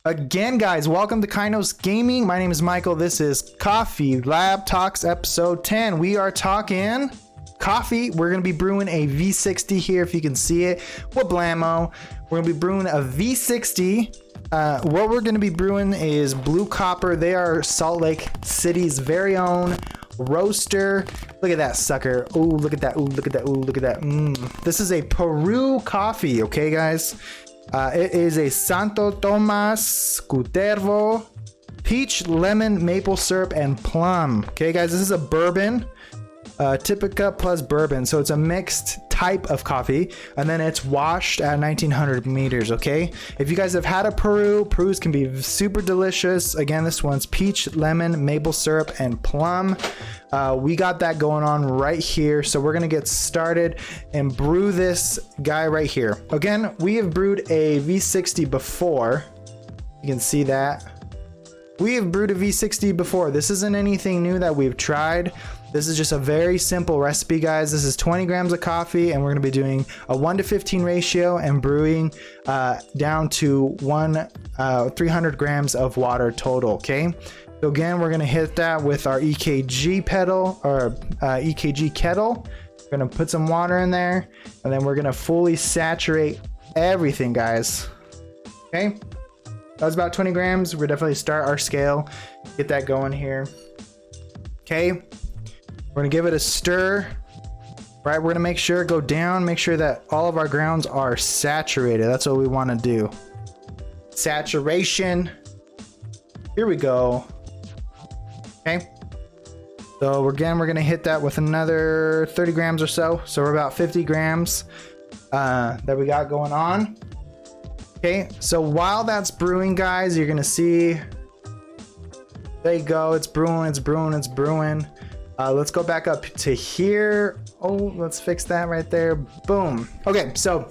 Again, guys, welcome to Kainos Gaming. My name is Michael. This is Coffee Lab Talks episode 10. We are talking coffee. We're going to be brewing a V60 here, if you can see it. What blammo. We're going to be brewing a V60. What we're going to be brewing is Blue Copper. They are Salt Lake City's very own roaster. Look at that sucker. Oh, look at that. Ooh, look at that. Ooh, look at that. This is a Peru coffee, okay, guys? It is a Santo Tomas Cutervo peach, lemon, maple syrup, and plum. Okay, guys, this is a bourbon, Typica plus bourbon. So it's a mixed type of coffee, and then it's washed at 1900 meters. Okay, if you guys have had a Peru's can be super delicious. Again, this one's peach, lemon, maple syrup, and plum. We got that going on right here. So we're gonna get started and brew this guy right here. Again, we have brewed a V60 before. You can see that. We have brewed a V60 before. This isn't anything new that we've tried. This is just a very simple recipe, guys. This is 20 grams of coffee, and we're gonna be doing a 1:15 ratio and brewing down to 300 grams of water total, okay? So again, we're gonna hit that with our EKG pedal or EKG kettle. We're gonna put some water in there, and then we're gonna fully saturate everything, guys. Okay, that was about 20 grams. We'll definitely start our scale, get that going here. Okay, we're gonna give it a stir. Right, we're gonna make sure it go down, make sure that all of our grounds are saturated. That's what we wanna do. Saturation. Here we go. Okay, so again, we're gonna hit that with another 30 grams or so. So we're about 50 grams that we got going on. Okay, so while that's brewing, guys, you're gonna see, there you go, it's brewing, it's brewing, it's brewing. Let's go back up to here. Oh, let's fix that right there. Boom. Okay, so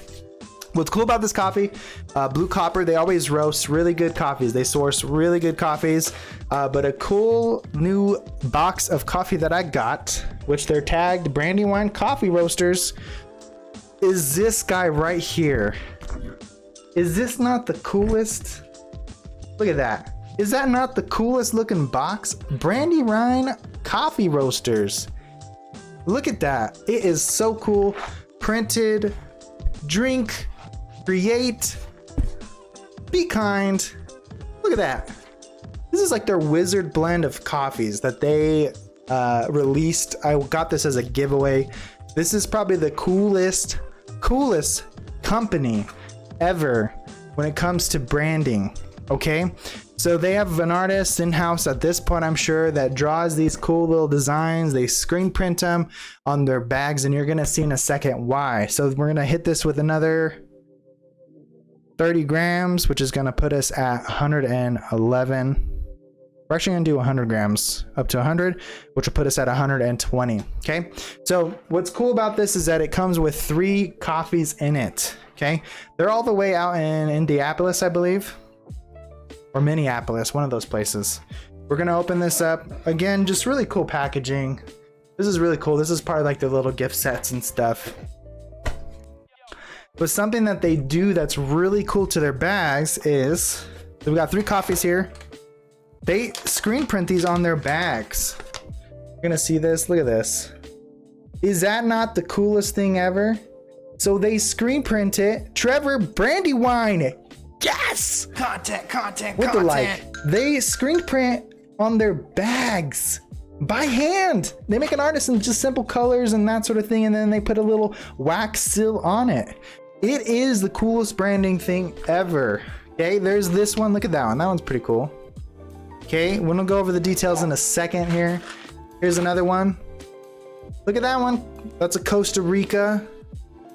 what's cool about this coffee, Blue Copper, they always roast really good coffees. They source really good coffees, but a cool new box of coffee that I got, which they're tagged Brandy Wine Coffee Roasters, is this guy right here. Is this not the coolest? Look at that. Is that not the coolest looking box? Brandy Wine Coffee Roasters. Look at that. It is so cool. Printed, drink, create, be kind. Look at that. This is like their wizard blend of coffees that they released. I got this as a giveaway. This is probably the coolest company ever when it comes to branding. Okay, so they have an artist in-house at this point, I'm sure, that draws these cool little designs. They screen print them on their bags, and you're gonna see in a second why. So we're gonna hit this with another 30 grams, which is gonna put us at 111. We're actually gonna do 100 grams up to 100, which will put us at 120. Okay, so what's cool about this is that it comes with 3 coffees in it. Okay, they're all the way out in Indianapolis, I believe, or Minneapolis, one of those places. We're gonna open this up. Again, just really cool packaging. This is really cool. This is part of like the little gift sets and stuff. But something that they do that's really cool to their bags is, so we got 3 coffees here. They screen print these on their bags. You're gonna see this, look at this. Is that not the coolest thing ever? So they screen print it. Trevor, Brandy Wine, yes! Content. With the like, they screen print on their bags by hand. They make an artist in just simple colors and that sort of thing, and then they put a little wax seal on it. It is the coolest branding thing ever. Okay, there's this one. Look at that one. That one's pretty cool. Okay, we're gonna go over the details in a second here. Here's another one. Look at that one. That's a Costa Rica.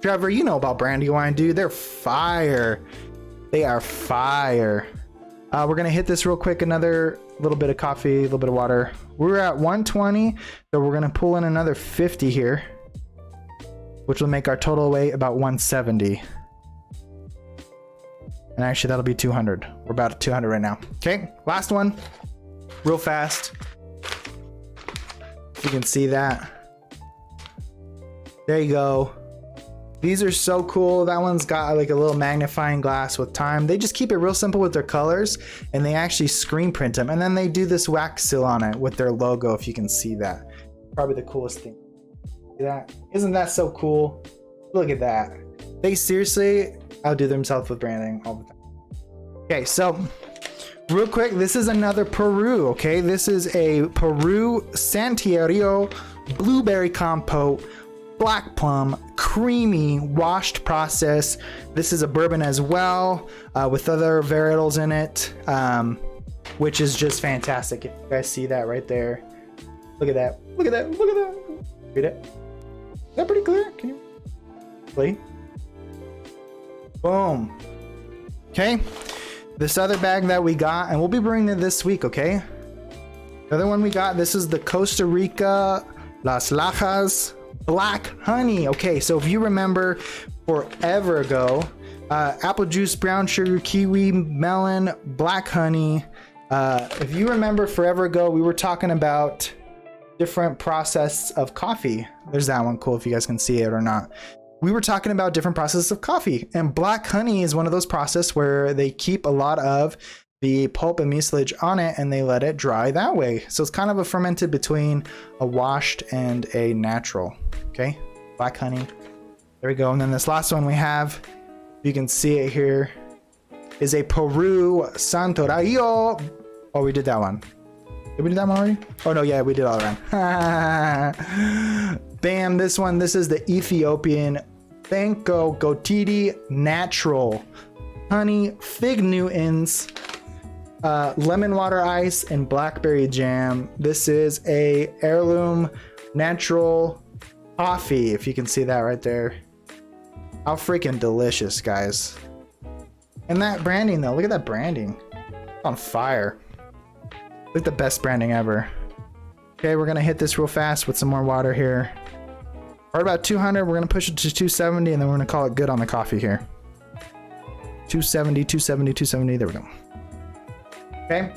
Trevor, you know about Brandy Wine, dude. They're fire. They are fire. We're gonna hit this real quick. Another little bit of coffee, a little bit of water. We're at 120, so we're gonna pull in another 50 here, which will make our total weight about 170. And actually, that'll be 200. We're about at 200 right now. Okay, last one, real fast. If you can see that. There you go. These are so cool. That one's got like a little magnifying glass with time. They just keep it real simple with their colors, and they actually screen print them. And then they do this wax seal on it with their logo, if you can see that. Probably the coolest thing. See that? Isn't that so cool? Look at that. They seriously outdo themselves with branding all the time. Okay, so real quick, this is another Peru, okay? This is a Peru Santerio blueberry compote, black plum, creamy, washed process. This is a bourbon as well, with other varietals in it, which is just fantastic. If you guys see that right there. Look at that. Look at that. Look at that. Read it. Is that pretty clear? Can you play? Boom. Okay. This other bag that we got, and we'll be bringing it this week, okay? The other one we got, this is the Costa Rica Las Lajas Black Honey. Okay, so if you remember forever ago, apple juice, brown sugar, kiwi, melon, black honey. If you remember forever ago, we were talking about different process of coffee. There's that one, cool if you guys can see it or not. We were talking about different processes of coffee, and black honey is one of those processes where they keep a lot of the pulp and mucilage on it and they let it dry that way. So it's kind of a fermented between a washed and a natural. Okay, black honey. There we go. And then this last one we have, you can see it here, is a Peru Santorayo. Oh, we did that one. Did we do that one already? Oh no, yeah, we did all around. Bam, this one, this is the Ethiopian Benko Gotiti Natural Honey Fig Newtons, lemon water ice, and blackberry jam. This is a heirloom natural coffee, if you can see that right there. How freaking delicious, guys. And that branding though, look at that branding. It's on fire. Like the best branding ever. Okay, we're gonna hit this real fast with some more water here. We're about 200, we're gonna push it to 270, and then we're gonna call it good on the coffee here. 270, 270, 270, there we go. Okay.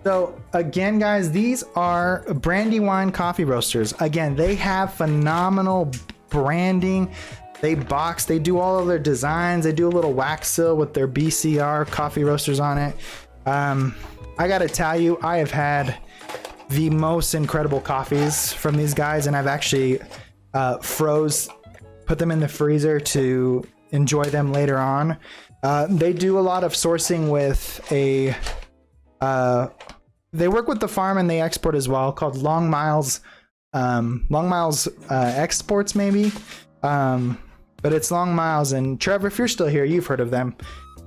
So again, guys, these are Brandy Wine coffee roasters. Again, they have phenomenal branding. They box, they do all of their designs. They do a little wax seal with their BCR coffee roasters on it. I gotta tell you, I have had the most incredible coffees from these guys, and I've actually put them in the freezer to enjoy them later on. They do a lot of sourcing with they work with the farm and they export as well, called Long Miles Exports maybe. But it's Long Miles, and Trevor, if you're still here, you've heard of them.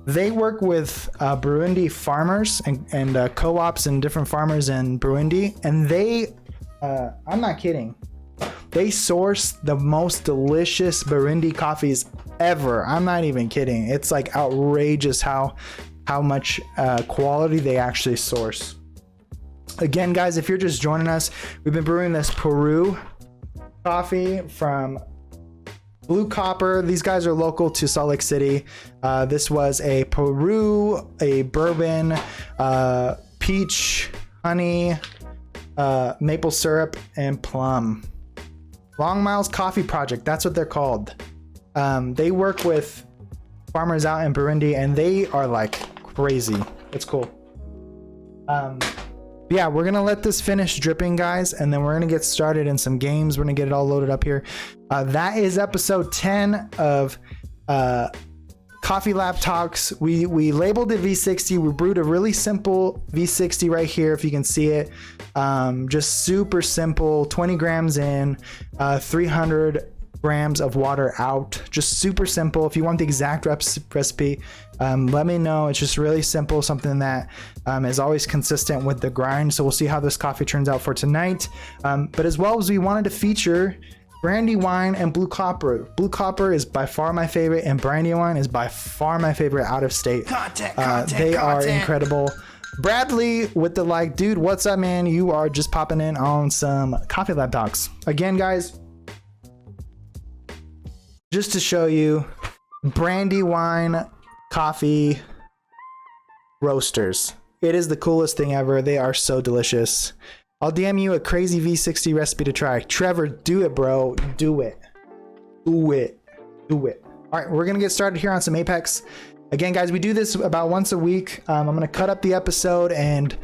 They work with Burundi farmers and co-ops and different farmers in Burundi, and they, I'm not kidding, they source the most delicious Burundi coffees ever. I'm not even kidding. It's like outrageous how much quality they actually source. Again, guys, if you're just joining us, we've been brewing this Peru coffee from Blue Copper. These guys are local to Salt Lake City. This was a Peru, a bourbon, peach, honey, maple syrup, and plum. Long Miles Coffee Project, that's what they're called. They work with farmers out in Burundi, and they are like crazy. It's cool. Yeah, we're gonna let this finish dripping, guys, and then we're gonna get started in some games. We're gonna get it all loaded up here. That is episode 10 of Coffee Lab Talks. We labeled it V60. We brewed a really simple V60 right here, if you can see it. Just super simple, 20 grams in, 300 grams of water out. Just super simple. If you want the exact recipe, let me know. It's just really simple, something that is always consistent with the grind. So we'll see how this coffee turns out for tonight. But as well as we wanted to feature Brandy Wine and Blue Copper. Blue Copper is by far my favorite, and Brandy Wine is by far my favorite out of state. They are incredible. Bradley with the like, dude, what's up, man? You are just popping in on some Coffee Lab Talks. Again, guys, just to show you, Brandy Wine coffee roasters. It is the coolest thing ever. They are so delicious. I'll DM you a crazy V60 recipe to try. Trevor, do it, bro. Do it. Do it. Do it. All right, we're gonna get started here on some Apex. Again, guys, we do this about once a week. I'm gonna cut up the episode and